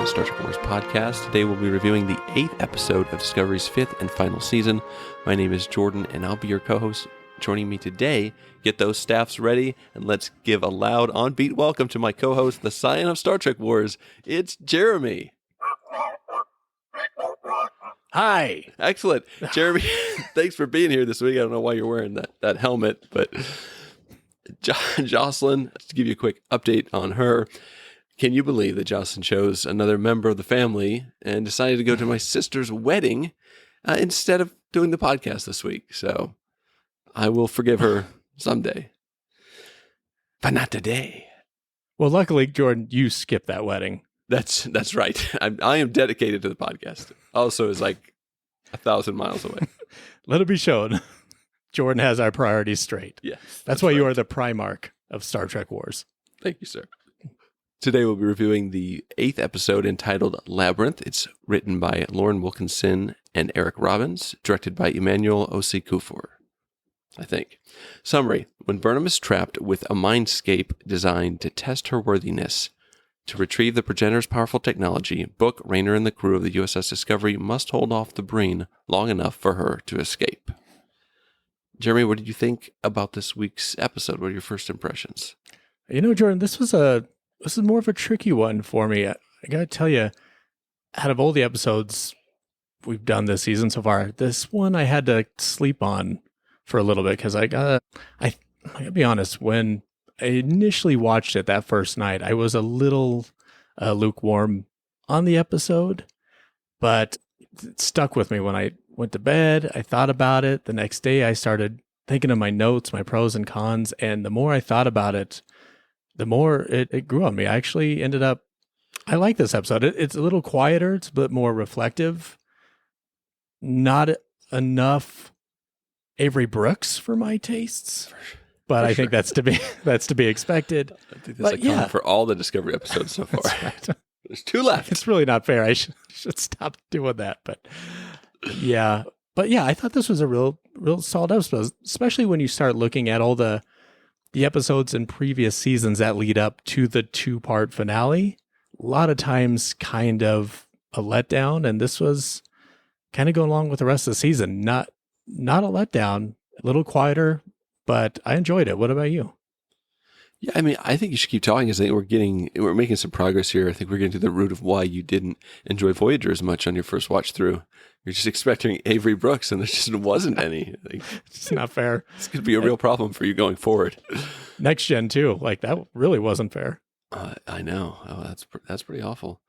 the Star Trek Wars podcast. Today we'll be reviewing the 8th episode of Discovery's 5th and final season. My name is Jordan, and I'll be your co-host. Joining me today, get those staffs ready, and let's give a loud on-beat welcome to my co-host, the Scion of Star Trek Wars. It's Jeremy. Hi. Excellent. Jeremy, thanks for being here this week. I don't know why you're wearing that helmet, but Jocelyn, to give you a quick update on her, can you believe that Jocelyn chose another member of the family and decided to go to my sister's wedding instead of doing the podcast this week? So I will forgive her someday, but not today. Well, luckily, Jordan, you skipped that wedding. That's right. I am dedicated to the podcast. Also, is like 1,000 miles away. Let it be shown. Jordan has our priorities straight. Yes. That's why you are the Primarch of Star Trek Wars. Thank you, sir. Today we'll be reviewing the 8th episode entitled Labyrinth. It's written by Lauren Wilkinson and Eric Robbins, directed by Emmanuel Osei-Kuffour, I think. Summary: when Burnham is trapped with a mindscape designed to test her worthiness to retrieve the progenitor's powerful technology, Book, Rayner, and the crew of the USS Discovery must hold off the Breen long enough for her to escape. Jeremy, what did you think about this week's episode? What are your first impressions? You know, Jordan, this is more of a tricky one for me. I gotta tell you, out of all the episodes we've done this season so far, this one I had to sleep on for a little bit because I gotta be honest, when I initially watched it that first night, I was a little lukewarm on the episode, but it stuck with me when I went to bed. I thought about it. The next day, I started thinking of my notes, my pros and cons, and the more I thought about it, the more it grew on me. I actually ended up, I like this episode. It's a little quieter. It's a bit more reflective. Not enough Avery Brooks for my tastes. But I think that's to be expected. I think that's common for all the Discovery episodes so far. Right. There's 2 left. It's really not fair. I should stop doing that. But yeah, I thought this was a real solid episode, especially when you start looking at all the episodes in previous seasons that lead up to the 2-part finale. A lot of times kind of a letdown, and this was kind of going along with the rest of the season. Not a letdown, a little quieter, but I enjoyed it. What about you? Yeah, I mean, I think you should keep talking because I think we're making some progress here. I think we're getting to the root of why you didn't enjoy Voyager as much on your first watch through. You're just expecting Avery Brooks, and there just wasn't any. It's not fair. This could be a real problem for you going forward. Next gen too. Like that really wasn't fair. I know. Oh, that's pretty awful.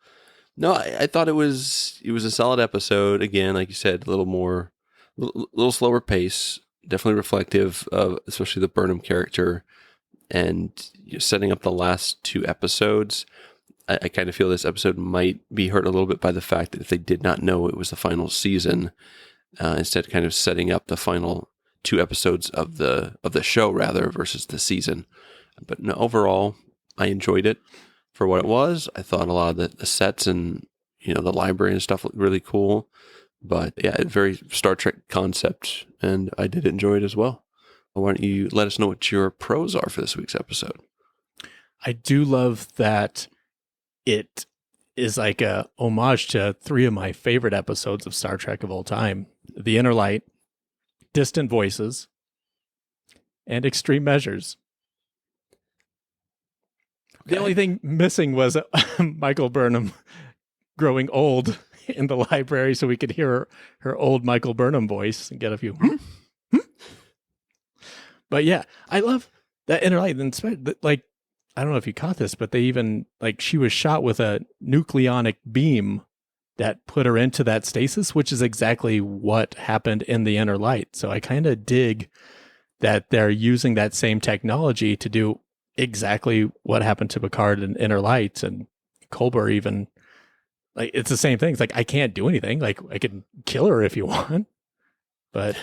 No, I thought it was a solid episode. Again, like you said, a little slower pace. Definitely reflective of especially the Burnham character, and setting up the last 2 episodes. I kind of feel this episode might be hurt a little bit by the fact that if they did not know it was the final season, instead kind of setting up the final 2 episodes of the show rather versus the season. But no, overall, I enjoyed it for what it was. I thought a lot of the sets and the library and stuff looked really cool. But yeah, very Star Trek concept, and I did enjoy it as well. Why don't you let us know what your pros are for this week's episode? I do love that it is like a homage to 3 of my favorite episodes of Star Trek of all time: The Inner Light, Distant Voices, and Extreme Measures. Okay. The only thing missing was Michael Burnham growing old in the library so we could hear her old Michael Burnham voice and get a few. But yeah, I love that Inner Light. And like, I don't know if you caught this, but they even, like, she was shot with a nucleonic beam that put her into that stasis, which is exactly what happened in the Inner Light. So I kind of dig that they're using that same technology to do exactly what happened to Picard in Inner Light, and Culber even. Like, it's the same thing. It's like, I can't do anything. Like, I could kill her if you want. But,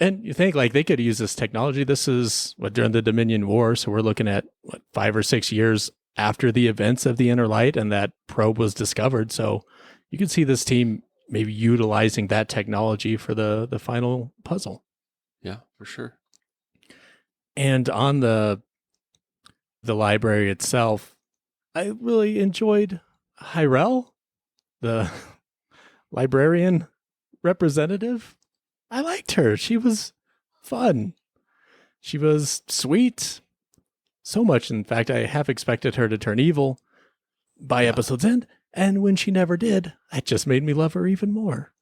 and you think, like, they could use this technology. This is during the Dominion War. So we're looking at 5 or 6 years after the events of the Inner Light, and that probe was discovered. So you could see this team maybe utilizing that technology for the final puzzle. Yeah, for sure. And on the library itself, I really enjoyed Hyrel. the librarian representative. I liked her. She was fun. She was sweet. So much, in fact, I half expected her to turn evil by episode's end. And when she never did, it just made me love her even more.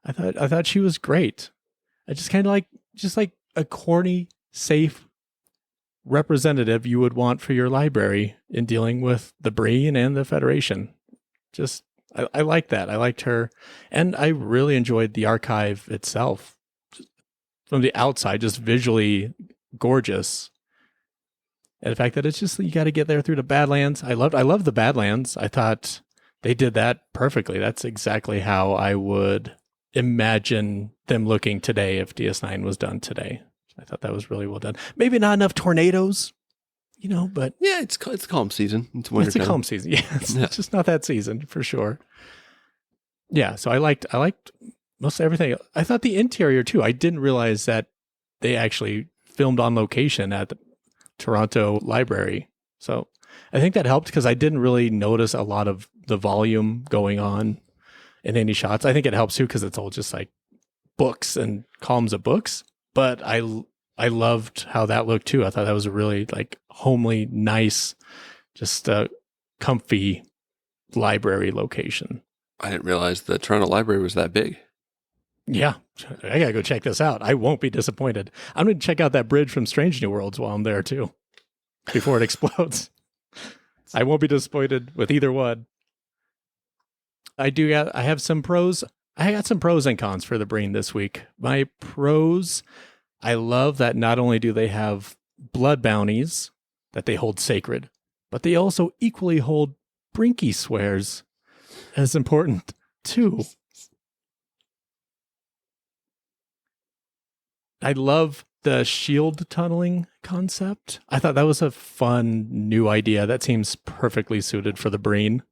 I thought she was great. I just kind of like a corny, safe representative you would want for your library in dealing with the Breen and the Federation. Just, I like that. I liked her. And I really enjoyed the archive itself. From the outside, just visually gorgeous. And the fact that it's just, you got to get there through the Badlands. I loved the Badlands. I thought they did that perfectly. That's exactly how I would imagine them looking today if DS9 was done today. I thought that was really well done. Maybe not enough tornadoes, but yeah, it's calm season. It's winter. It's a calm season. Yeah, it's just not that season for sure. Yeah, so I liked most everything. I thought the interior too. I didn't realize that they actually filmed on location at the Toronto Library. So I think that helped because I didn't really notice a lot of the volume going on in any shots. I think it helps too because it's all just like books and columns of books. But I loved how that looked too. I thought that was a really like homely, nice, just a comfy library location. I didn't realize the Toronto Library was that big. Yeah, I gotta go check this out. I won't be disappointed. I'm gonna check out that bridge from Strange New Worlds while I'm there too, before it explodes. I won't be disappointed with either one. I have some pros. I got some pros and cons for the Breen this week. My pros, I love that not only do they have blood bounties that they hold sacred, but they also equally hold Brinky swears as important too. I love the shield tunneling concept. I thought that was a fun new idea that seems perfectly suited for the Breen.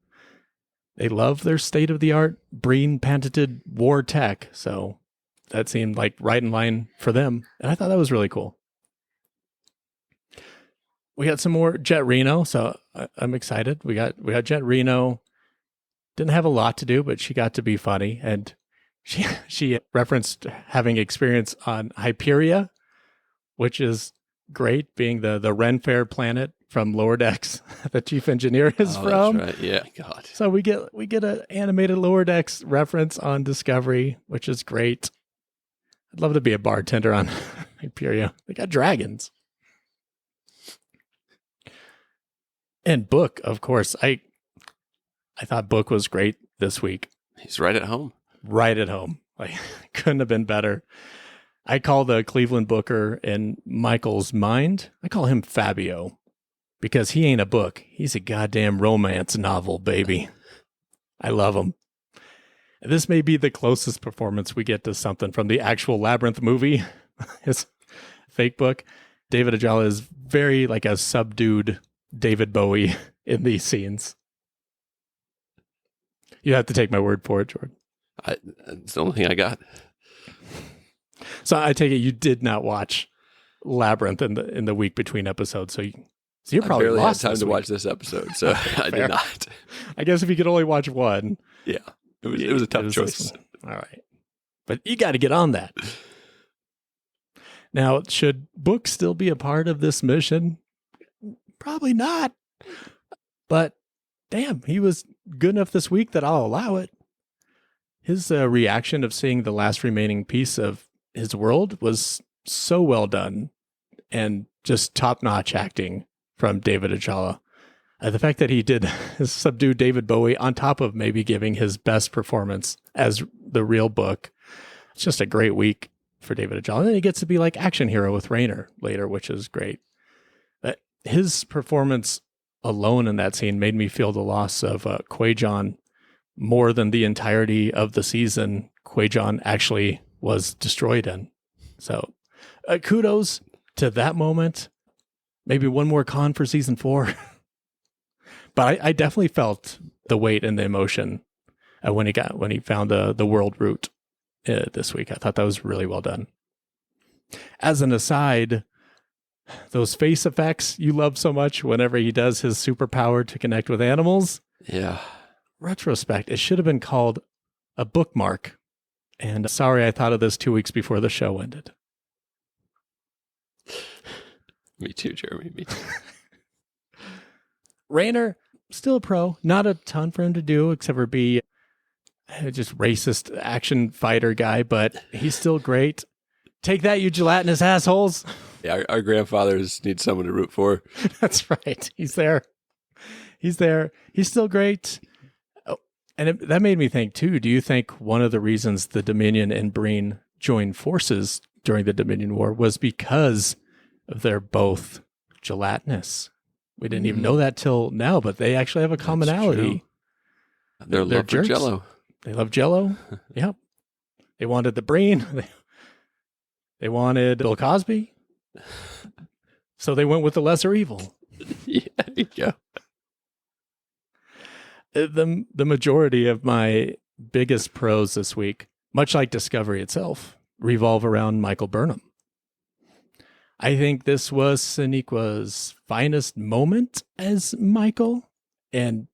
They love their state-of-the-art Breen patented war tech, so that seemed like right in line for them, and I thought that was really cool. We got some more Jet Reno, so I'm excited. We got Jet Reno. Didn't have a lot to do, but she got to be funny, and she referenced having experience on Hyperia, which is great, being the Ren Fair planet from Lower Decks the chief engineer is from. That's right. Yeah, God. So we get an animated Lower Decks reference on Discovery, which is great. I'd love to be a bartender on Hyperia. They got dragons. And Book, of course. I thought Book was great this week. He's right at home. Right at home. Like, couldn't have been better. I call the Cleveland Booker in Michael's mind, I call him Fabio, because he ain't a book. He's a goddamn romance novel, baby. I love him. This may be the closest performance we get to something from the actual Labyrinth movie, his fake book. David Ajala is very like a subdued David Bowie in these scenes. You have to take my word for it, Jordan. It's the only thing I got. So I take it you did not watch Labyrinth in the week between episodes, so you're probably I barely lost had time to watch this episode, so I did not. I guess if you could only watch one, yeah, it was a tough choice. All right, but you got to get on that. Now, should Book still be a part of this mission? Probably not. But damn, he was good enough this week that I'll allow it. His reaction of seeing the last remaining piece of his world was so well done and just top-notch acting from David Ajala. The fact that he did subdue David Bowie on top of maybe giving his best performance as the real Book. It's just a great week for David Ajala. And then he gets to be like action hero with Rayner later, which is great. His performance alone in that scene made me feel the loss of Quajon more than the entirety of the season Quajon actually was destroyed in. So kudos to that moment. Maybe one more con for season 4. But I definitely felt the weight and the emotion when he found the world route this week. I thought that was really well done. As an aside, those face effects you love so much whenever he does his superpower to connect with animals. Yeah. retrospect, it should have been called a bookmark. And sorry, I thought of this 2 weeks before the show ended. Me too, Jeremy. Me too. Rayner, still a pro. Not a ton for him to do except for be just racist action fighter guy, but he's still great. Take that, you gelatinous assholes. Yeah, our grandfathers need someone to root for. That's right. He's there. He's there. He's still great. Oh, and that made me think, too, do you think one of the reasons the Dominion and Breen joined forces during the Dominion War was because of their both gelatinous? We didn't even know that till now, but they actually have a commonality. Their love for Jell-O. They love Jell-O. Yep. They wanted the Breen. They wanted Bill Cosby. So they went with the lesser evil. Yeah, there you go. The majority of my biggest pros this week, much like Discovery itself, revolve around Michael Burnham. I think this was Soneqa's finest moment as Michael and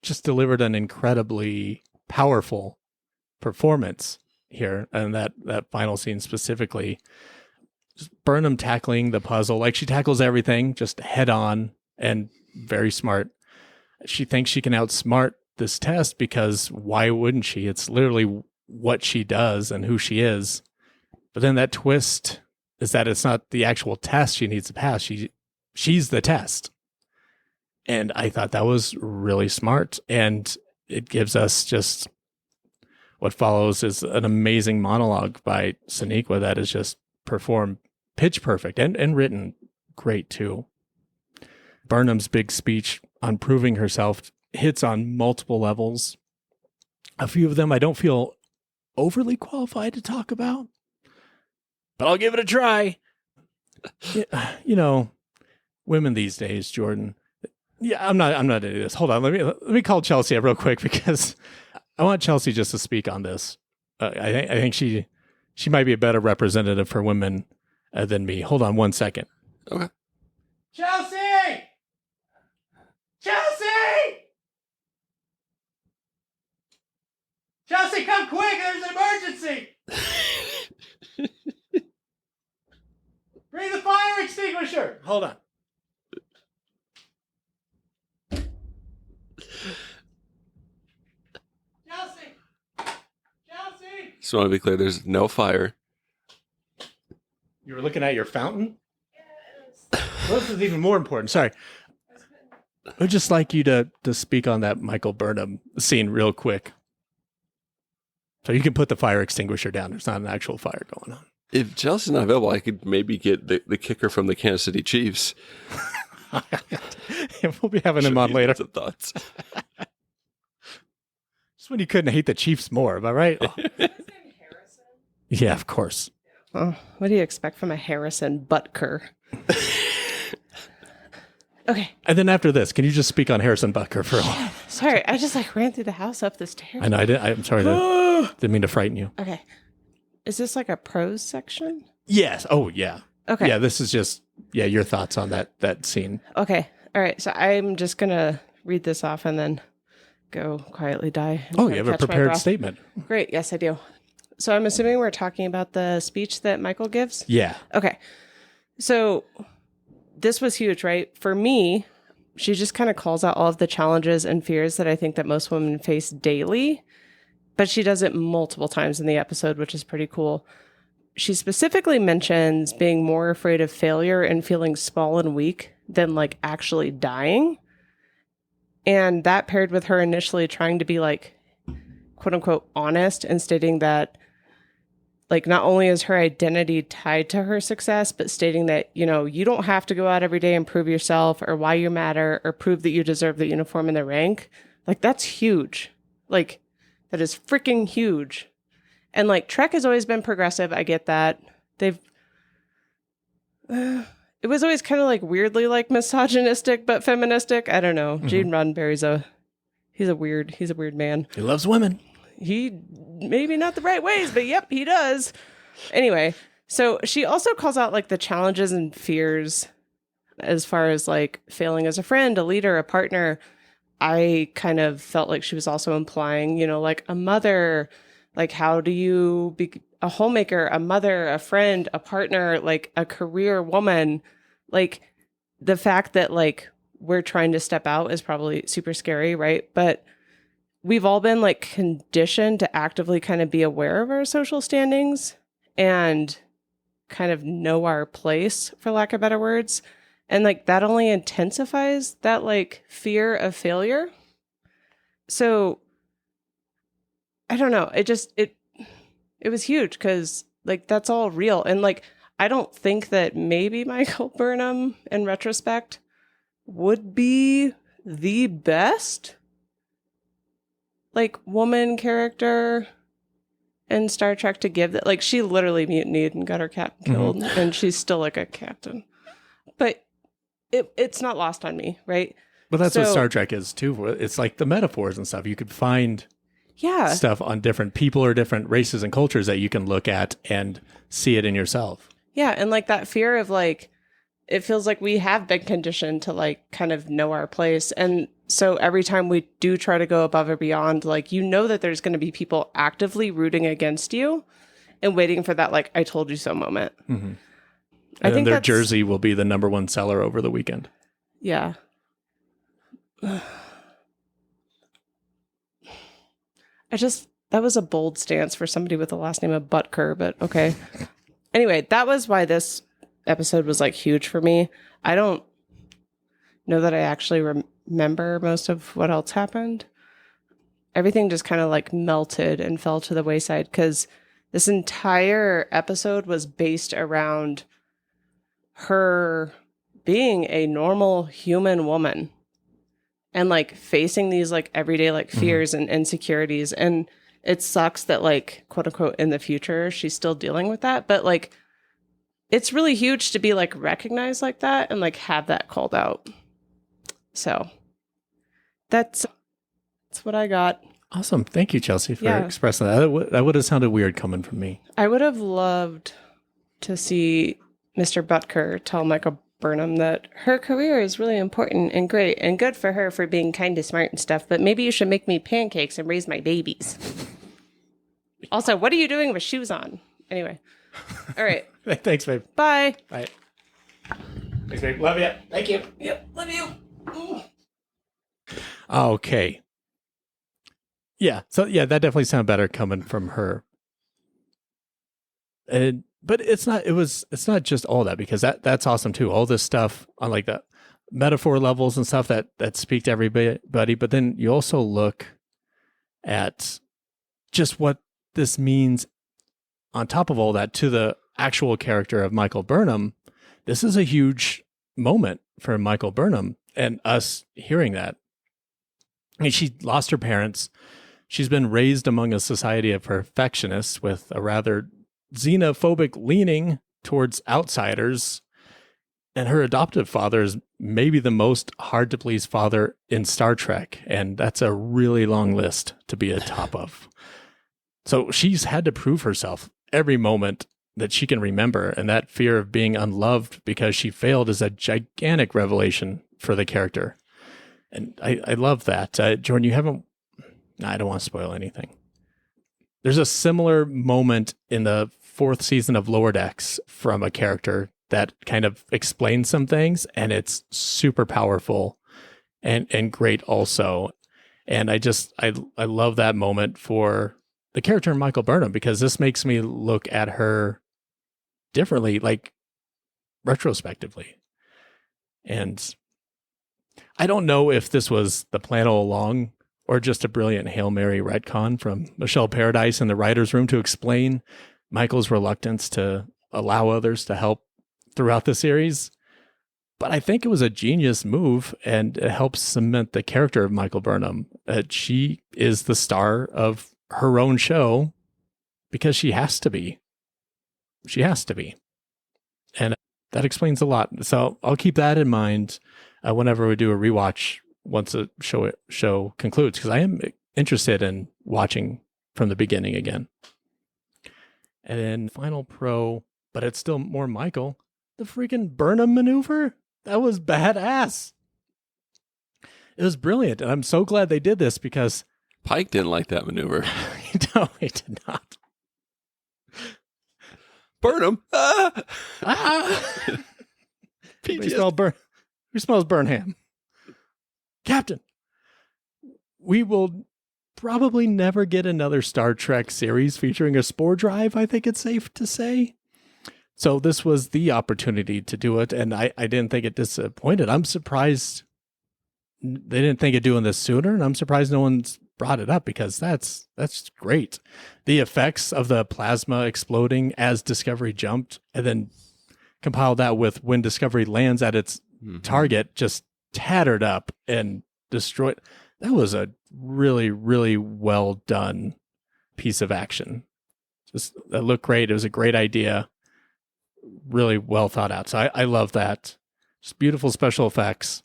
just delivered an incredibly powerful performance here. And that final scene specifically, just Burnham tackling the puzzle. Like she tackles everything just head on and very smart. She thinks she can outsmart this test because why wouldn't she? It's literally what she does and who she is. But then that twist is that it's not the actual test she needs to pass. She's the test. And I thought that was really smart. And it gives us just what follows is an amazing monologue by Soneqa that is just performed pitch perfect and written great too. Burnham's big speech on proving herself hits on multiple levels. A few of them I don't feel overly qualified to talk about, but I'll give it a try. You know, women these days, Jordan. Yeah, I'm not into this. Hold on, let me call Chelsea up real quick because I want Chelsea just to speak on this. I think she might be a better representative for women than me. Hold on 1 second. Okay. Chelsea! Chelsea! Chelsea, come quick! There's an emergency! Bring the fire extinguisher! Hold on. Chelsea! Chelsea! Just want to be clear, there's no fire. You were looking at your fountain? Yes. Well, this is even more important. Sorry. I'd just like you to speak on that Michael Burnham scene real quick. So you can put the fire extinguisher down. There's not an actual fire going on. If Chelsea's not available, I could maybe get the kicker from the Kansas City Chiefs. We'll be having him on later. Some thoughts. Just when you couldn't hate the Chiefs more, am I right? Oh. Yeah, of course. Oh, what do you expect from a Harrison Butker? Okay. And then after this, can you just speak on Harrison Butker for a while? Sorry, I just ran through the house up the stairs. I know, I'm sorry. Didn't mean to frighten you. Okay. Is this like a prose section? Yes. Oh, yeah. Okay. Yeah, this is just, your thoughts on that scene. Okay. All right. So I'm just going to read this off and then go quietly die. Oh, you have a prepared statement. Great. Yes, I do. So I'm assuming we're talking about the speech that Michael gives? Yeah. Okay. So this was huge, right? For me, she just kind of calls out all of the challenges and fears that I think that most women face daily, but she does it multiple times in the episode, which is pretty cool. She specifically mentions being more afraid of failure and feeling small and weak than like actually dying. And that paired with her initially trying to be like, quote unquote, honest and stating that like not only is her identity tied to her success, but stating that, you know, you don't have to go out every day and prove yourself or why you matter or prove that you deserve the uniform and the rank. Like that's huge. Like that is freaking huge. And like Trek has always been progressive. I get that. It was always kind of like weirdly like misogynistic, but feministic. I don't know. Mm-hmm. Gene Roddenberry's he's a weird man. He loves women. He maybe not the right ways, but yep, he does. Anyway, so she also calls out like the challenges and fears as far as like failing as a friend, a leader, a partner. I kind of felt like she was also implying, like a mother, like how do you be a homemaker, a mother, a friend, a partner, like a career woman? Like the fact that like we're trying to step out is probably super scary, right? But we've all been like conditioned to actively kind of be aware of our social standings and kind of know our place, for lack of better words. And like that only intensifies that like fear of failure. So I don't know. It was huge because like that's all real. And like I don't think that maybe Michael Burnham in retrospect would be the best like woman character in Star Trek to give that. Like she literally mutinied and got her captain killed, and she's still like a captain. But it's not lost on me, right? But that's what Star Trek is too. It's like the metaphors and stuff. You could find stuff on different people or different races and cultures that you can look at and see it in yourself. Yeah, and like that fear of like, it feels like we have been conditioned to like kind of know our place. And so every time we do try to go above or beyond, like, that there's going to be people actively rooting against you and waiting for that, like, I told you so moment. Mm-hmm. And then their jersey will be the #1 seller over the weekend. Yeah. That was a bold stance for somebody with the last name of Butker, but okay. Anyway, that was why this episode was like huge for me. I don't know that I actually remember most of what else happened. Everything just kind of like melted and fell to the wayside because this entire episode was based around her being a normal human woman and like facing these like everyday like fears and insecurities. And it sucks that like quote unquote in the future she's still dealing with that, but like it's really huge to be like recognized like that and like have that called out. So that's what I got. Awesome. Thank you, Chelsea, for expressing that. That would have sounded weird coming from me. I would have loved to see Mr. Butker tell Michael Burnham that her career is really important and great and good for her for being kind of smart and stuff, but maybe you should make me pancakes and raise my babies. Also, what are you doing with shoes on? Anyway. All right. Thanks, babe. Bye. Bye. Thanks, babe. Love you. Thank you. Yep. Love you. Ooh. Okay. Yeah. So yeah, that definitely sounded better coming from her. But it's not just all that, because that's awesome too. All this stuff on like the metaphor levels and stuff that speak to everybody. But then you also look at just what this means on top of all that to the actual character of Michael Burnham. This is a huge moment for Michael Burnham and us hearing that. I mean, she lost her parents. She's been raised among a society of perfectionists with a rather xenophobic leaning towards outsiders. And her adoptive father is maybe the most hard to please father in Star Trek. And that's a really long list to be a top of. So she's had to prove herself every moment that she can remember. And that fear of being unloved because she failed is a gigantic revelation for the character. And I love that. Jordan, I don't want to spoil anything. There's a similar moment in the 4th season of Lower Decks from a character that kind of explains some things, and it's super powerful and great also. And I love that moment for the character of Michael Burnham, because this makes me look at her differently, like retrospectively. And I don't know if this was the plan all along or just a brilliant Hail Mary retcon from Michelle Paradise in the writer's room to explain Michael's reluctance to allow others to help throughout the series. But I think it was a genius move, and it helps cement the character of Michael Burnham. She is the star of her own show because she has to be. She has to be. And that explains a lot. So I'll keep that in mind whenever we do a rewatch once the show concludes, because I am interested in watching from the beginning again. And then final pro, but it's still more Michael, the freaking Burnham maneuver. That was badass. It was brilliant. And I'm so glad they did this because Pike didn't like that maneuver. no, he did not. Burn him. Ah! We smells burn ham. Captain, we will probably never get another Star Trek series featuring a spore drive, I think it's safe to say. So this was the opportunity to do it, and I didn't think it disappointed. I'm surprised they didn't think of doing this sooner, and I'm surprised no one's brought it up because that's great. The effects of the plasma exploding as Discovery jumped and then compile that with when Discovery lands at its target, just tattered up and destroyed. That was a really, really well done piece of action. Just that looked great. It was a great idea. Really well thought out. So I love that. Just beautiful special effects.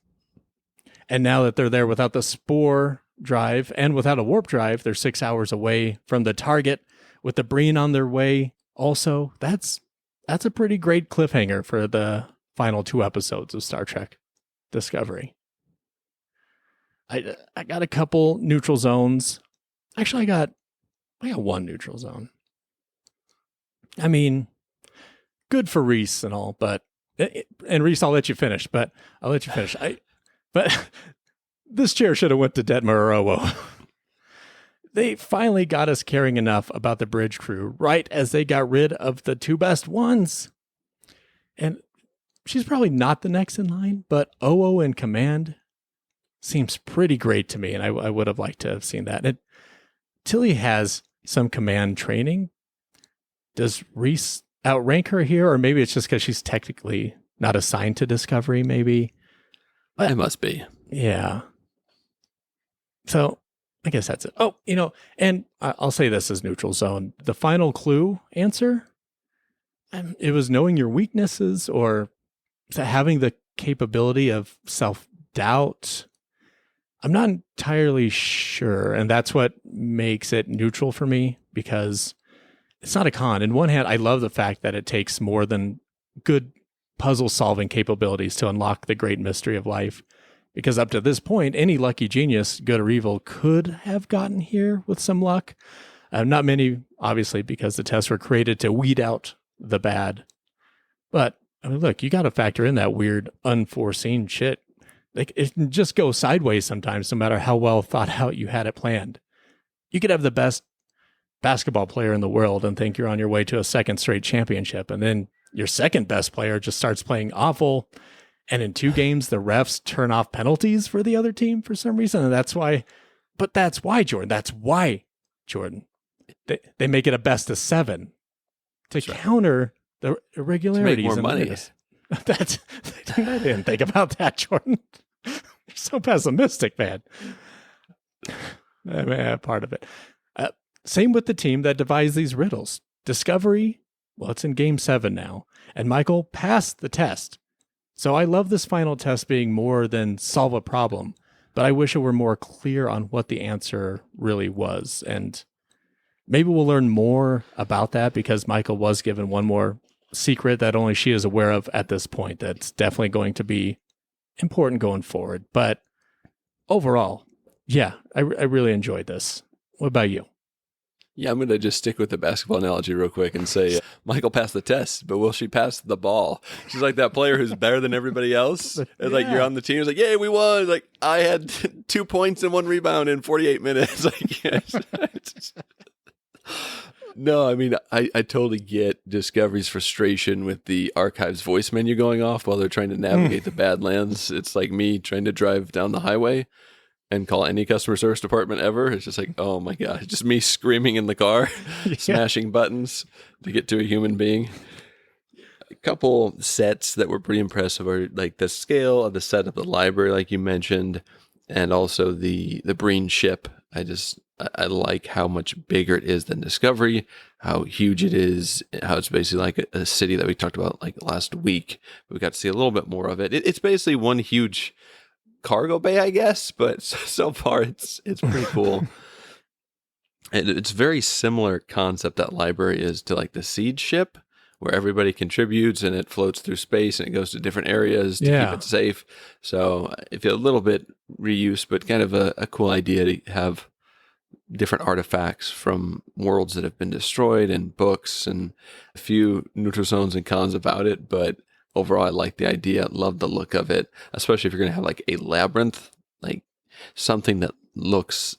And now that they're there without the spore drive and without a warp drive, they're 6 hours away from the target with the Breen on their way. Also, that's a pretty great cliffhanger for the final 2 episodes of Star Trek Discovery. I got a couple neutral zones. Actually, I got 1 neutral zone. I mean, good for Reese and all, but and Reese, I'll let you finish. But this chair should have went to Detmer or Owo. They finally got us caring enough about the bridge crew right as they got rid of the 2 best ones. And she's probably not the next in line, but Owo in command seems pretty great to me, and I would have liked to have seen that. And Tilly has some command training. Does Reese outrank her here, or maybe it's just because she's technically not assigned to Discovery, maybe? It must be. Yeah. So I guess that's it. Oh, and I'll say this as neutral zone. The final clue answer, it was knowing your weaknesses or having the capability of self-doubt. I'm not entirely sure, and that's what makes it neutral for me, because it's not a con. In one hand, I love the fact that it takes more than good puzzle-solving capabilities to unlock the great mystery of life, because up to this point, any lucky genius, good or evil, could have gotten here with some luck. Not many, obviously, because the tests were created to weed out the bad. But, I mean, look, you got to factor in that weird, unforeseen shit. Like, it can just go sideways sometimes, no matter how well thought out you had it planned. You could have the best basketball player in the world and think you're on your way to a second straight championship, and then your second best player just starts playing awful, and in 2 games the refs turn off penalties for the other team for some reason, and that's why Jordan, they make it a best of 7 to counter the irregularities. To make more money. I didn't think about that, Jordan. You're so pessimistic, man. Part of it. Same with the team that devised these riddles. Discovery, well, it's in game 7 now, and Michael passed the test. So I love this final test being more than solve a problem, but I wish it were more clear on what the answer really was. And maybe we'll learn more about that, because Michael was given one more secret that only she is aware of at this point. That's definitely going to be important going forward. But overall, yeah, I really enjoyed this. What about you? Yeah, I'm going to just stick with the basketball analogy real quick and say, Michael passed the test, but will she pass the ball? She's like that player who's better than everybody else. It's like, you're on the team. It's like, yay, we won. Like, I had 2 points and 1 rebound in 48 minutes. Like, yes. No, I mean, I totally get Discovery's frustration with the archives voice menu going off while they're trying to navigate the Badlands. It's like me trying to drive down the highway and call any customer service department ever. It's just like, oh my God, it's just me screaming in the car, smashing buttons to get to a human being. A couple sets that were pretty impressive are like the scale of the set of the library, like you mentioned, and also the Breen ship. I like how much bigger it is than Discovery, how huge it is, how it's basically like a city that we talked about like last week. We got to see a little bit more of it. It's basically one huge cargo bay, I guess, but so far it's pretty cool. And it's very similar concept, that library is, to like the Siege ship, where everybody contributes and it floats through space and it goes to different areas to Yeah. keep it safe. So I feel a little bit reuse, but kind of a cool idea to have different artifacts from worlds that have been destroyed and books and a few nutrisones and cons about it. But overall, I like the idea. Love the look of it, especially if you're going to have like a labyrinth, like something that looks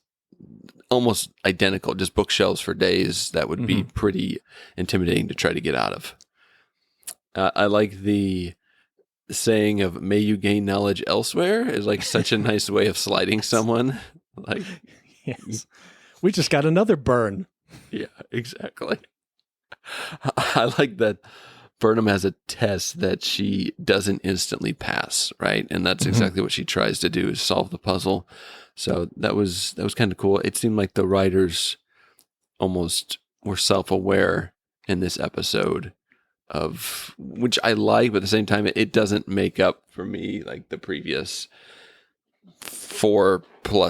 almost identical, just bookshelves for days. That would be pretty intimidating to try to get out of. I like the saying of "May you gain knowledge elsewhere" is like such a nice way of sliding someone. Like, Yes. We just got another burn. yeah, exactly. I like that Burnham has a test that she doesn't instantly pass, right? And that's exactly what she tries to do, is solve the puzzle. So that was kind of cool. It seemed like the writers almost were self-aware in this episode, of which I like, but at the same time, it doesn't make up for me like the previous 4+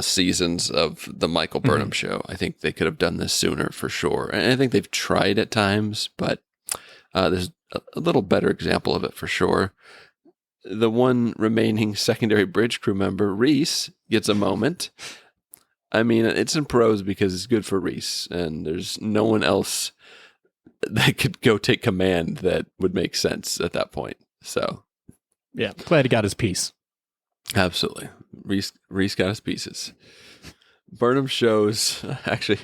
seasons of the Michael Burnham show. I think they could have done this sooner for sure. And I think they've tried at times, but there's a little better example of it for sure. The one remaining secondary bridge crew member, Reese, gets a moment. I mean, it's in prose because it's good for Reese, and there's no one else that could go take command that would make sense at that point. So, Yeah. Glad he got his piece. absolutely. Reese got his pieces. Burnham shows, actually,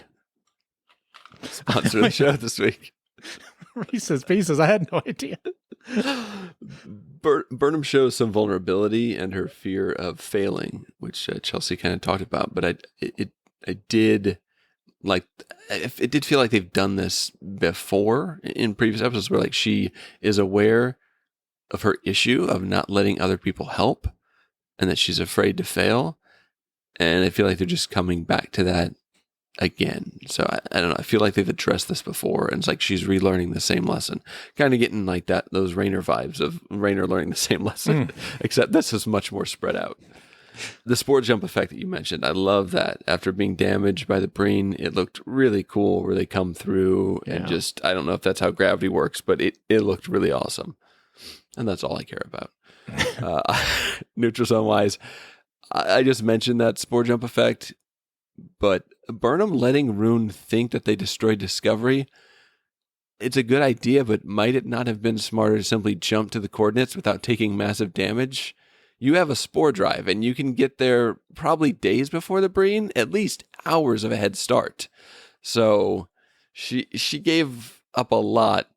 sponsor the show this week. Reese's pieces. I had no idea. Burnham shows some vulnerability and her fear of failing, which Chelsea kind of talked about. But I did like, it did feel like they've done this before in previous episodes, where like she is aware of her issue of not letting other people help, and that she's afraid to fail. And I feel like they're just coming back to that again. So I don't know. I feel like they've addressed this before, and it's like she's relearning the same lesson, kind of getting like those Raynor vibes of Raynor learning the same lesson, except this is much more spread out. The spore jump effect that you mentioned, I love that. After being damaged by the Breen, it looked really cool where they come through and just, I don't know if that's how gravity works, but it looked really awesome. And that's all I care about. Nutrozone wise, I just mentioned that spore jump effect, but Burnham letting Rune think that they destroyed Discovery, it's a good idea, but might it not have been smarter to simply jump to the coordinates without taking massive damage? You have a spore drive, and you can get there probably days before the Breen, at least hours of a head start. So she gave up a lot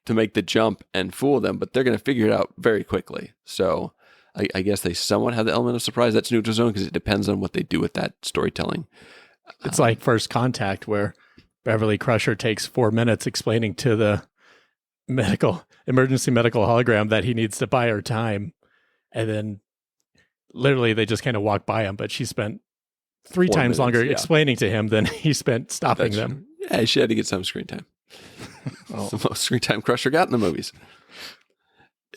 to make the jump and fool them, but they're going to figure it out very quickly. So I guess they somewhat have the element of surprise. That's Nutrozone because it depends on what they do with that storytelling. It's like First Contact, where Beverly Crusher takes 4 minutes explaining to the emergency medical hologram that he needs to buy her time. And then literally they just kind of walk by him, but she spent 3 times minutes, longer yeah. explaining to him than he spent stopping them. Yeah, she had to get some screen time. It's the most screen time Crusher got in the movies.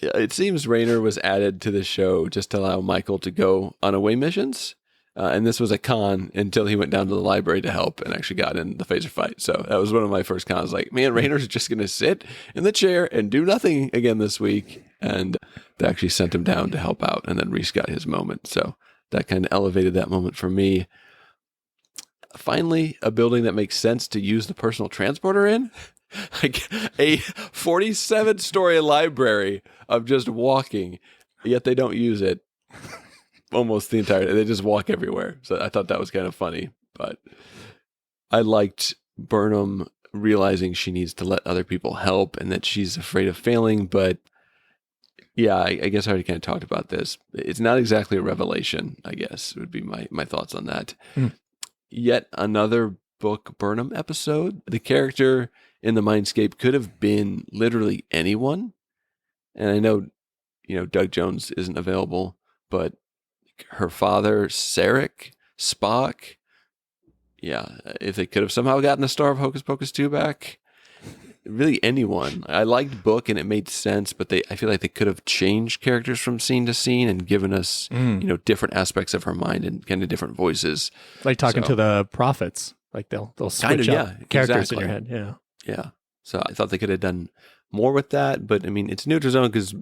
It seems Raynor was added to the show just to allow Michael to go on away missions. And this was a con until he went down to the library to help and actually got in the phaser fight. So that was one of my first cons. Like, man, Raynor's just going to sit in the chair and do nothing again this week. And they actually sent him down to help out. And then Reese got his moment. So that kind of elevated that moment for me. Finally, a building that makes sense to use the personal transporter in. Like a 47-story library of just walking, yet they don't use it almost the entire day. They just walk everywhere. So I thought that was kind of funny. But I liked Burnham realizing she needs to let other people help and that she's afraid of failing. But yeah, I guess I already kind of talked about this. It's not exactly a revelation, I guess, would be my thoughts on that. Yet another book Burnham episode. The character in the Mindscape could have been literally anyone. And I know, Doug Jones isn't available, but her father, Sarek, Spock. Yeah, if they could have somehow gotten the star of Hocus Pocus 2 back, really anyone. I liked Book and it made sense, but I feel like they could have changed characters from scene to scene and given us, different aspects of her mind and kind of different voices. Like talking to the prophets. Like they'll switch up characters in your head. Yeah. Yeah. So I thought they could have done more with that. But I mean, it's neutral zone because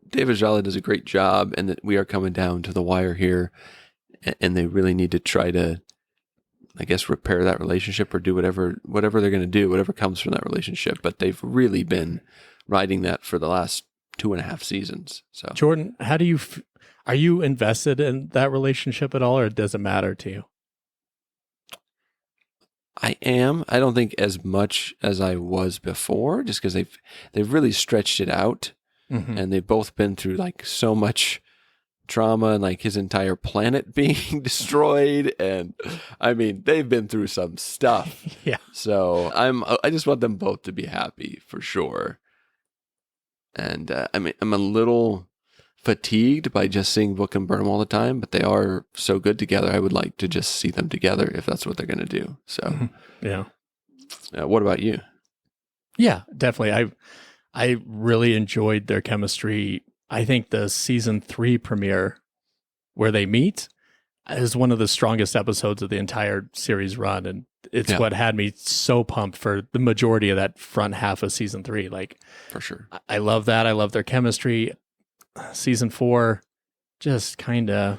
David Jala does a great job, and that we are coming down to the wire here, and they really need to try to, I guess, repair that relationship or do whatever they're going to do, whatever comes from that relationship. But they've really been riding that for the last 2.5 seasons. So Jordan, how do you are you invested in that relationship at all, or does it matter to you? I am. I don't think as much as I was before, just because they've really stretched it out, and they've both been through like so much trauma and like his entire planet being destroyed, and I mean they've been through some stuff. Yeah. So I just want them both to be happy for sure. And I mean I'm a little fatigued by just seeing Book and Burnham all the time, but they are so good together. I would like to just see them together if that's what they're going to do. So, yeah. What about you? Yeah, definitely. I really enjoyed their chemistry. I think the season 3 premiere where they meet is one of the strongest episodes of the entire series run. And it's what had me so pumped for the majority of that front half of season 3. Like, For sure. I love that. I love their chemistry. Season 4, just kind of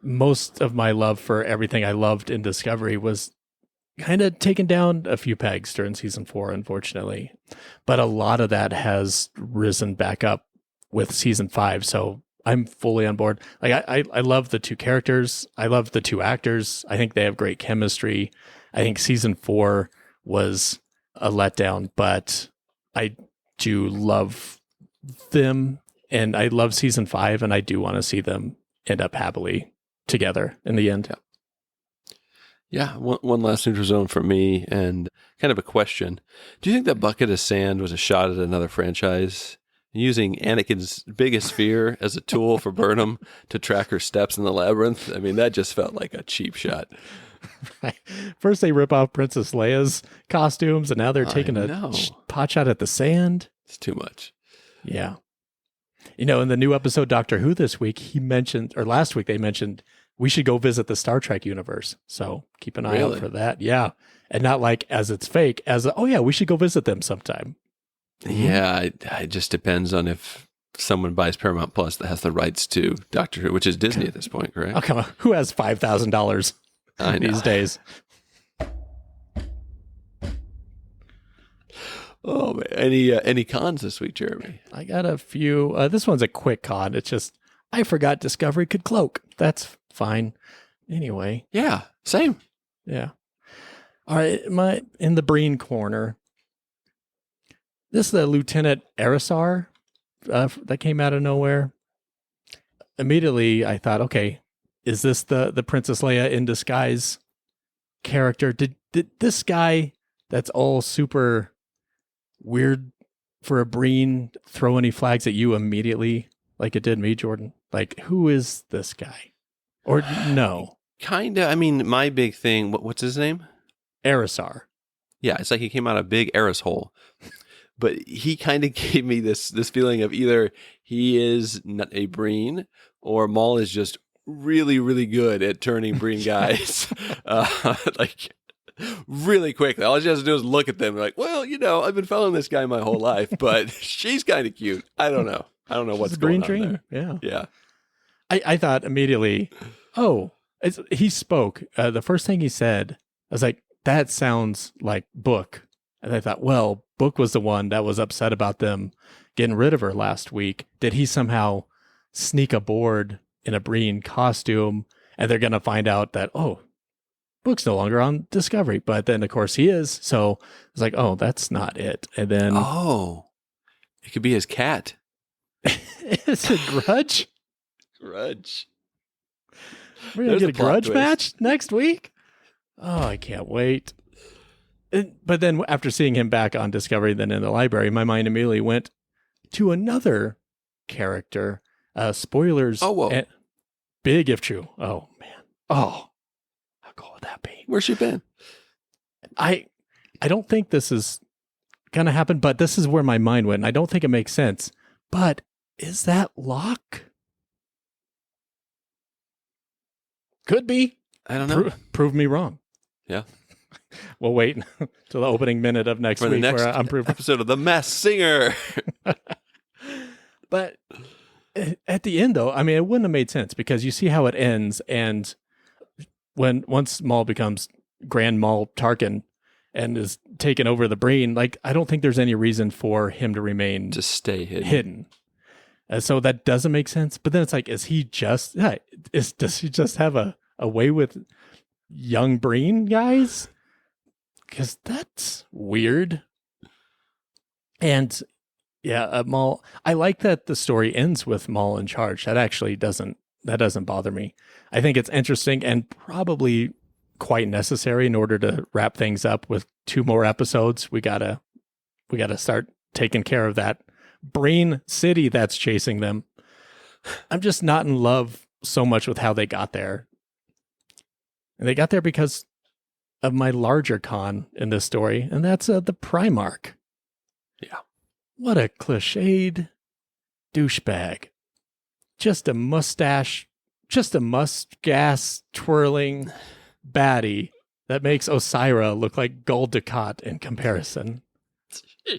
most of my love for everything I loved in Discovery was kind of taken down a few pegs during season 4, unfortunately. But a lot of that has risen back up with season 5. So I'm fully on board. Like I love the two characters. I love the two actors. I think they have great chemistry. I think season 4 was a letdown, but I do love them. And I love season 5, and I do want to see them end up happily together in the end. Yeah, one last neutral zone for me, and kind of a question. Do you think that bucket of sand was a shot at another franchise? Using Anakin's biggest fear as a tool for Burnham to track her steps in the labyrinth? I mean, that just felt like a cheap shot. Right. First they rip off Princess Leia's costumes, and now they're taking a pot shot at the sand. It's too much. Yeah. You know, in the new episode Doctor Who this week, he mentioned, or last week they mentioned, we should go visit the Star Trek universe. So keep an eye out for that. Yeah. And not like as it's fake, oh yeah, we should go visit them sometime. Yeah, it just depends on if someone buys Paramount Plus that has the rights to Doctor Who, which is Disney at this point, correct? Oh, come on. Who has $5,000 these days? Oh, man. Any cons this week, Jeremy? I got a few. This one's a quick con. It's just, I forgot Discovery could cloak. That's fine. Anyway. Yeah, same. Yeah. All right. In the Breen corner, this is the Lieutenant Erisar that came out of nowhere. Immediately, I thought, okay, is this the Princess Leia in disguise character? Did this guy that's all super weird for a Breen throw any flags at you immediately like it did me, Jordan? Like, who is this guy? Or no? Kinda. I mean, my big thing, what's his name? Erisar. Yeah, it's like he came out of a big Eris hole. But he kind of gave me this feeling of either he is not a Breen or Maul is just really, really good at turning Breen guys like really quickly. All she has to do is look at them and like, well, you know, I've been following this guy my whole life, but she's kind of cute. I don't know. What's going on there. Yeah. Yeah. I thought immediately, he spoke. The first thing he said, I was like, that sounds like Book. And I thought, well, Book was the one that was upset about them getting rid of her last week. Did he somehow sneak aboard in a Breen costume? And they're going to find out that, oh, Book's no longer on Discovery. But then, of course, he is. So it's like, oh, that's not it. And then... Oh, it could be his cat. It's a grudge? Grudge. We're going to get a grudge match next week? Oh, I can't wait. But then after seeing him back on Discovery, then in the library, my mind immediately went to another character. Spoilers. Oh, whoa. Big if true. Oh, man. Oh, how cool would that be? Where's she been? I don't think this is going to happen, but this is where my mind went. And I don't think it makes sense. But is that Locke? Could be. I don't know. Prove me wrong. Yeah. We'll wait till the opening minute of next For the week next where I'm proving. episode of The Masked Singer. But at the end, though, I mean, it wouldn't have made sense because you see how it ends, and once Maul becomes Grand Maul Tarkin and is taken over the Breen, like I don't think there's any reason for him to remain Just stay hidden. So that doesn't make sense. But then it's like, does he just have a way with young Breen guys? Because that's weird. And yeah, Maul. I like that the story ends with Maul in charge. That actually doesn't bother me. I think it's interesting and probably quite necessary in order to wrap things up with 2 more episodes. We gotta start taking care of that Breen city that's chasing them. I'm just not in love so much with how they got there. And they got there because of my larger con in this story, and that's the Primarch. Yeah. What a cliched douchebag. Just a mustache twirling baddie that makes Osira look like Gul Dukat in comparison.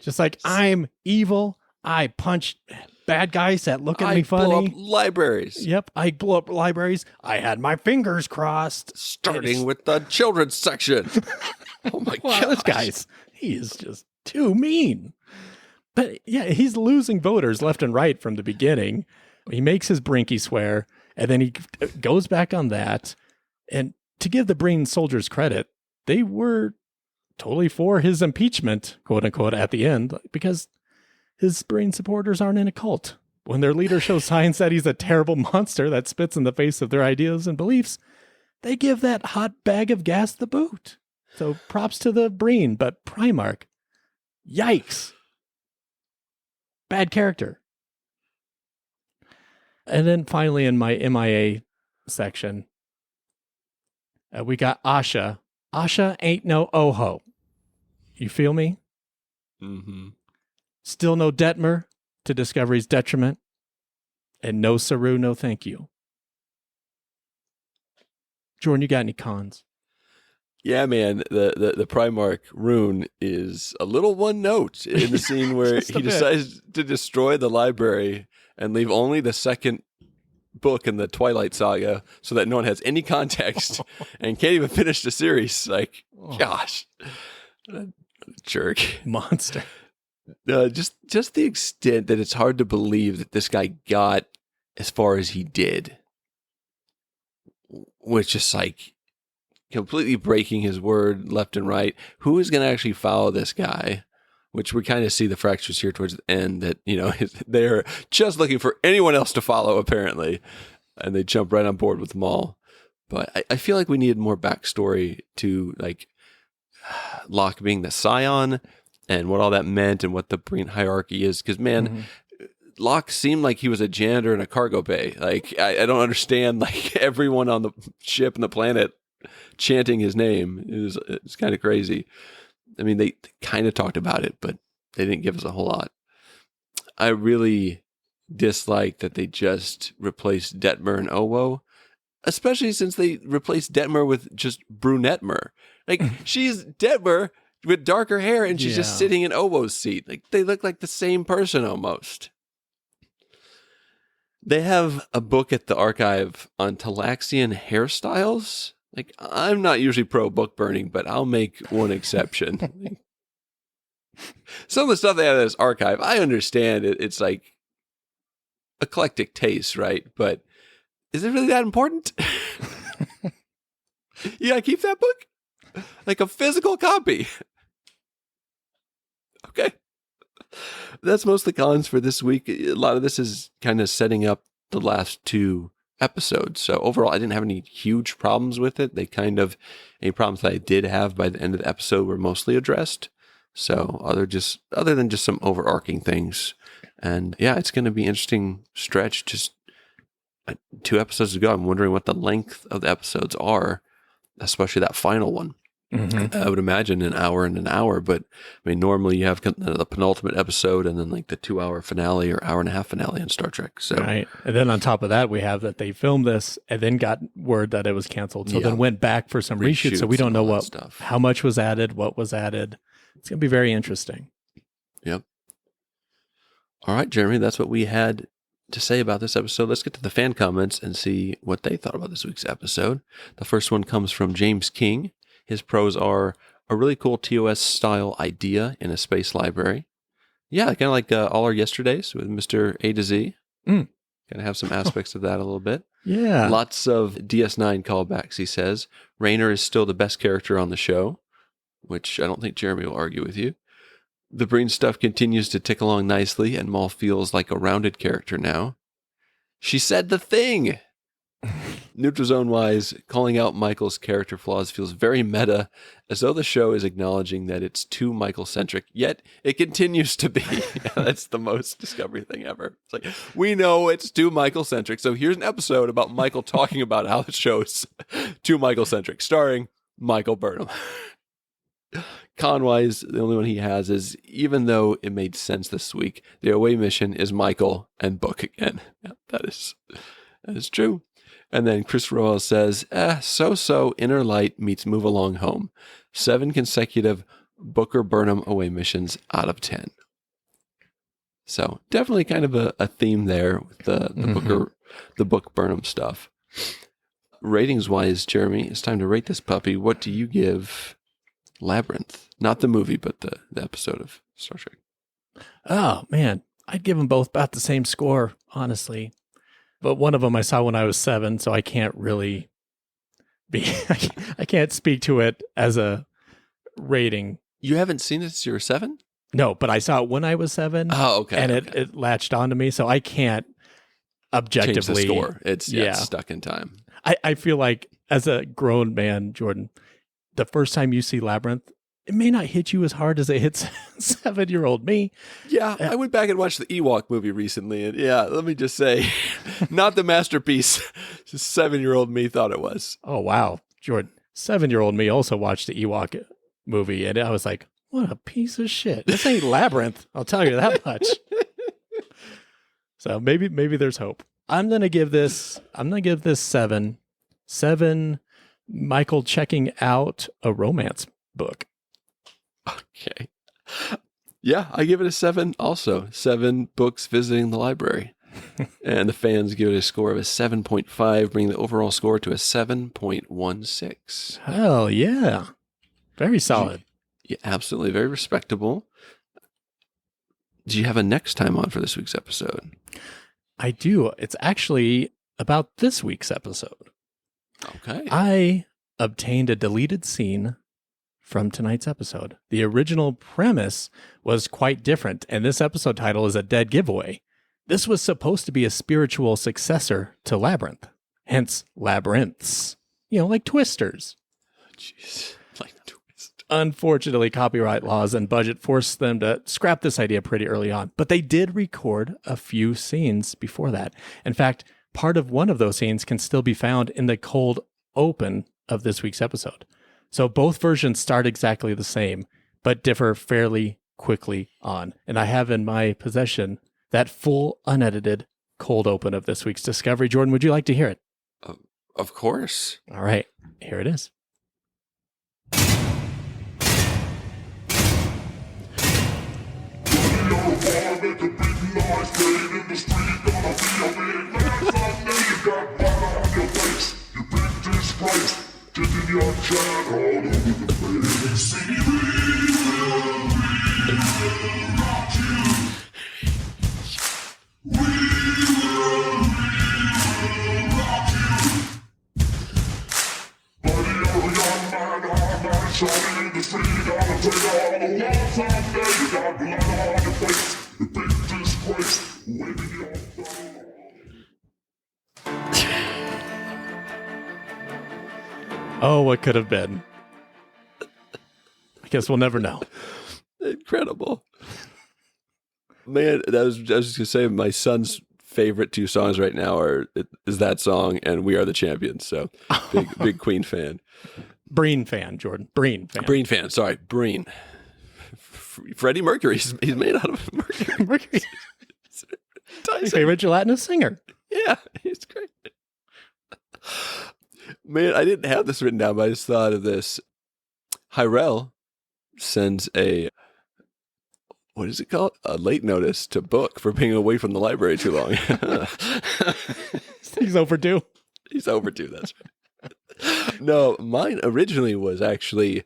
Just like, I'm evil. I punch bad guys that look at me funny. I blow up libraries. Yep, I blow up libraries. I had my fingers crossed. Starting with the children's section. Oh my god. This guy's, he is just too mean. But yeah, he's losing voters left and right from the beginning. He makes his Brinky swear, and then he goes back on that. And to give the Breen soldiers credit, they were totally for his impeachment, quote unquote, at the end, because his Breen supporters aren't in a cult. When their leader shows signs that he's a terrible monster that spits in the face of their ideas and beliefs, they give that hot bag of gas the boot. So props to the Breen, but Primarch, yikes. Bad character. And then finally in my MIA section, we got Asha. Asha ain't no Oho. You feel me? Mm-hmm. Still no Detmer to Discovery's detriment. And no Saru, no thank you. Jordan, you got any cons? Yeah, man, the Primarch rune is a little one note in the scene where he decides to destroy the library and leave only the second book in the Twilight Saga so that no one has any context and can't even finish the series. Like, gosh, jerk. Monster. Just the extent that it's hard to believe that this guy got as far as he did, which is like completely breaking his word left and right. Who is going to actually follow this guy? Which we kind of see the fractures here towards the end that, you know, they're just looking for anyone else to follow, apparently. And they jump right on board with Maul. But I feel like we needed more backstory to, like, Locke being the Scion and what all that meant and what the Breen hierarchy is. Because, man, Locke seemed like he was a janitor in a cargo bay. Like, I don't understand, like, everyone on the ship and the planet chanting his name. It's kind of crazy. I mean, they kind of talked about it, but they didn't give us a whole lot. I really dislike that they just replaced Detmer and Owo, especially since they replaced Detmer with just Brunetmer. Like, she's Detmer with darker hair, and she's just sitting in Owo's seat. Like, they look like the same person almost. They have a book at the archive on Talaxian hairstyles. Like, I'm not usually pro book burning, but I'll make one exception. Some of the stuff they have in this archive, I understand it. It's like eclectic taste, right? But is it really that important? You gotta keep that book? Like a physical copy. Okay. That's most of the cons for this week. A lot of this is kind of setting up the last 2 episodes. So overall, I didn't have any huge problems with it. Any problems that I did have by the end of the episode were mostly addressed. So other than just some overarching things. And yeah, it's going to be an interesting stretch. Just 2 episodes to go. I'm wondering what the length of the episodes are, especially that final one. I would imagine an hour and an hour, but I mean, normally you have the penultimate episode and then like the 2-hour finale or hour and a half finale in Star Trek. So, right. And then on top of that, we have that they filmed this and then got word that it was canceled. So then went back for some reshoots. So we don't know how much was added, what was added. It's going to be very interesting. Yep. All right, Jeremy, that's what we had to say about this episode. Let's get to the fan comments and see what they thought about this week's episode. The first one comes from James King. His pros are a really cool TOS style idea in a space library. Yeah, kind of like All Our Yesterdays with Mr. A to Z. Kind of have some aspects of that a little bit. Yeah. Lots of DS9 callbacks, he says. Rayner is still the best character on the show, which I don't think Jeremy will argue with you. The Breen stuff continues to tick along nicely, and Maul feels like a rounded character now. She said the thing! Neutral-Zone-wise, calling out Michael's character flaws feels very meta, as though the show is acknowledging that it's too Michael-centric, yet it continues to be. That's the most Discovery thing ever. It's like, we know it's too Michael-centric, so here's an episode about Michael talking about how the show's too Michael-centric, starring Michael Burnham. Con-wise, the only one he has is, even though it made sense this week, the away mission is Michael and Book again. Yeah, that is true. And then Chris Royal says, so Inner Light meets Move Along Home. 7 consecutive Booker Burnham away missions out of 10. So definitely kind of a theme there with the Book Burnham stuff. Ratings wise, Jeremy, it's time to rate this puppy. What do you give Labyrinth? Not the movie, but the episode of Star Trek. Oh, man. I'd give them both about the same score, honestly. But one of them I saw when I was 7, so I can't really I can't speak to it as a rating. You haven't seen it since you were 7? No, but I saw it when I was 7. Oh, okay. And it latched onto me, so I can't objectively change the score. It's stuck in time. I feel like as a grown man, Jordan, the first time you see Labyrinth, it may not hit you as hard as it hits 7-year-old me. Yeah, I went back and watched the Ewok movie recently, and yeah, let me just say, not the masterpiece 7-year-old me thought it was. Oh, wow. Jordan, 7-year-old me also watched the Ewok movie, and I was like, what a piece of shit. This ain't Labyrinth, I'll tell you that much. So maybe there's hope. I'm going to give this 7. 7 Michael checking out a romance book. Okay. Yeah, I give it a 7 also. 7 books visiting the library. And the fans give it a score of a 7.5, bringing the overall score to a 7.16. Hell yeah. Very solid. Yeah, absolutely. Very respectable. Do you have a next time on for this week's episode? I do. It's actually about this week's episode. Okay. I obtained a deleted scene from tonight's episode. The original premise was quite different, and this episode title is a dead giveaway. This was supposed to be a spiritual successor to Labyrinth, hence Labyrinths. Like Twisters. Jeez, like Twist. Unfortunately, copyright laws and budget forced them to scrap this idea pretty early on, but they did record a few scenes before that. In fact, part of one of those scenes can still be found in the cold open of this week's episode. So both versions start exactly the same, but differ fairly quickly on. And I have in my possession that full unedited cold open of this week's Discovery. Jordan, would you like to hear it? Of course. All right, here it is. Oh, what could have been? I guess we'll never know. Incredible. Man, I was just going to say, my son's favorite 2 songs right now is that song and We Are the Champions. So big Queen fan. Breen fan, Jordan. Breen fan. Breen fan. Sorry, Breen. Freddie Mercury. He's made out of mercury. Mercury. My Tyson. favorite gelatinous singer. Yeah, he's great. Man, I didn't have this written down, but I just thought of this. Hyrel sends what is it called? A late notice to Book for being away from the library too long. He's overdue. He's overdue, that's right. No, mine originally was actually,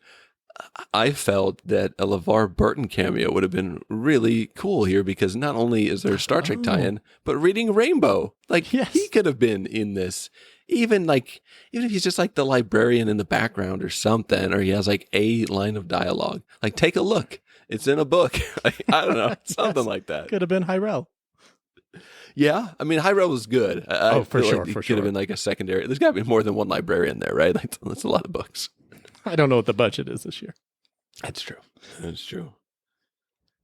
I felt that a LeVar Burton cameo would have been really cool here because not only is there a Star Trek tie-in, but Reading Rainbow. Like, Yes. he could have been in this. Even if he's just like the librarian in the background or something, or he has like a line of dialogue. Like, take a look. It's in a book. Like, I don't know. Something Yes. like that. Could have been Hyrel. Yeah. I mean, Hyrel was good. I for feel sure, like it for could have sure. been like a secondary. There's got to be more than one librarian there, right? Like, that's a lot of books. I don't know what the budget is this year. That's true. That's true.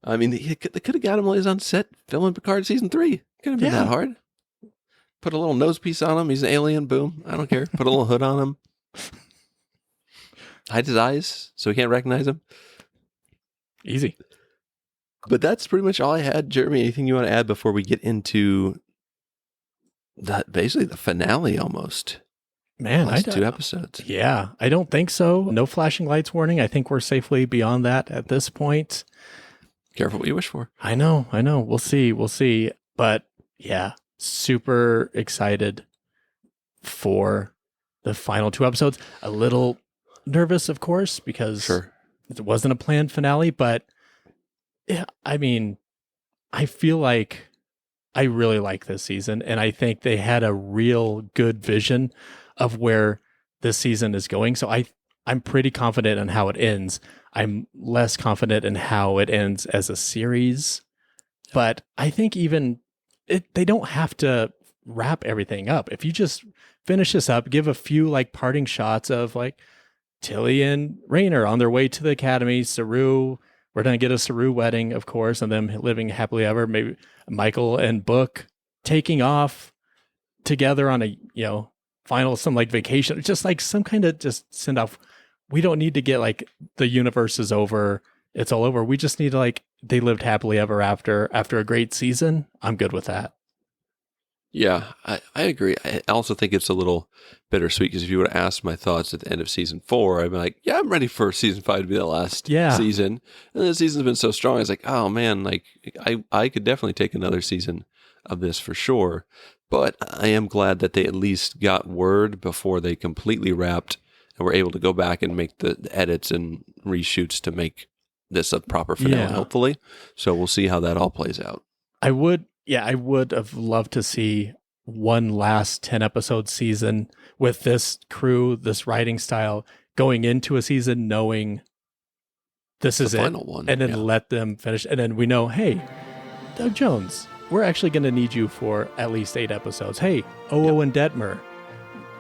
I mean, they could have got him while he's on set filming Picard season 3. Could have been Yeah. that hard. Put a little nose piece on him. He's an alien. Boom. I don't care. Put a little hood on him. Hide his eyes so he can't recognize him. Easy. But that's pretty much all I had. Jeremy, anything you want to add before we get into basically the finale almost? Man, Last 2 episodes. Yeah, I don't think so. No flashing lights warning. I think we're safely beyond that at this point. Careful what you wish for. I know. We'll see. But yeah, super excited for the final 2 episodes. A little nervous, of course, because Sure. it wasn't a planned finale. But yeah, I mean, I feel like I really like this season. And I think they had a real good vision of where this season is going. So I'm pretty confident in how it ends. I'm less confident in how it ends as a series. But I think even they don't have to wrap everything up. If you just finish this up, give a few like parting shots of like Tilly and Rayner on their way to the academy, Saru. We're going to get a Saru wedding, of course, and them living happily ever. Maybe Michael and Book taking off together on a, final, some like vacation, just like some kind of just send off. We don't need to get like the universe is over. It's all over. We just need to like, they lived happily ever after a great season. I'm good with that. Yeah, I agree. I also think it's a little bittersweet because if you would have asked my thoughts at the end of season 4, I'd be like, yeah, I'm ready for season 5 to be the last season. And the season's been so strong. It's like, oh man, like I could definitely take another season of this for sure. But I am glad that they at least got word before they completely wrapped and were able to go back and make the edits and reshoots to make this a proper finale, hopefully. So we'll see how that all plays out. I would have loved to see one last 10 episode season with this crew, this writing style, going into a season knowing this is the it, final one, and then let them finish. And then we know, hey, Doug Jones, we're actually going to need you for at least 8 episodes. Hey, and Detmer,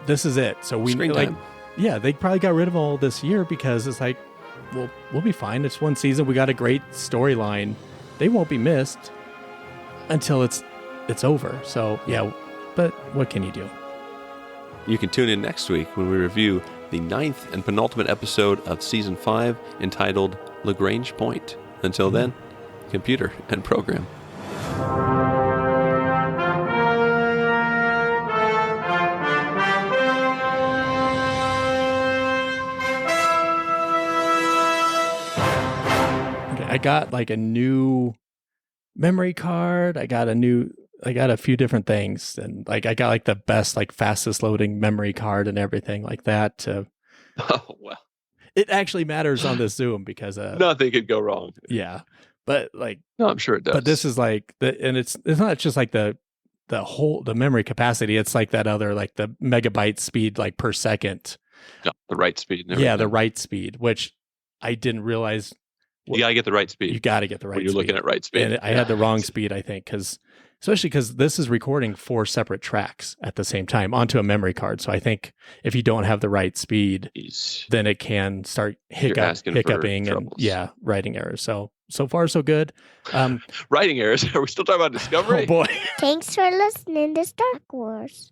this is it. So we Screen like, time. yeah, they probably got rid of all this year because it's like, we'll be fine. It's one season. We got a great storyline. They won't be missed until it's over. So yeah, but what can you do? You can tune in next week when we review the 9th and penultimate episode of season 5 entitled Lagrange Point. Until then, computer and program. Okay, I got like a new memory card. I got a few different things, and like I got like the best, like fastest loading memory card and everything like that. Oh, well. It actually matters on this Zoom because Nothing could go wrong. yeah, but like No, I'm sure it does. but this is like and it's not just like the memory capacity. It's like that other like the megabyte speed like per second. No, the right speed. And Yeah, everything. the right speed, which I didn't realize. You got to get the right speed. You got to get the right when you're speed. looking at right speed. And I had the wrong speed, I think, especially because this is recording 4 separate tracks at the same time onto a memory card. So I think if you don't have the right speed, then it can start hiccuping and writing errors. So far so good. Writing errors. Are we still talking about Discovery? Oh boy. Thanks for listening to Star Wars.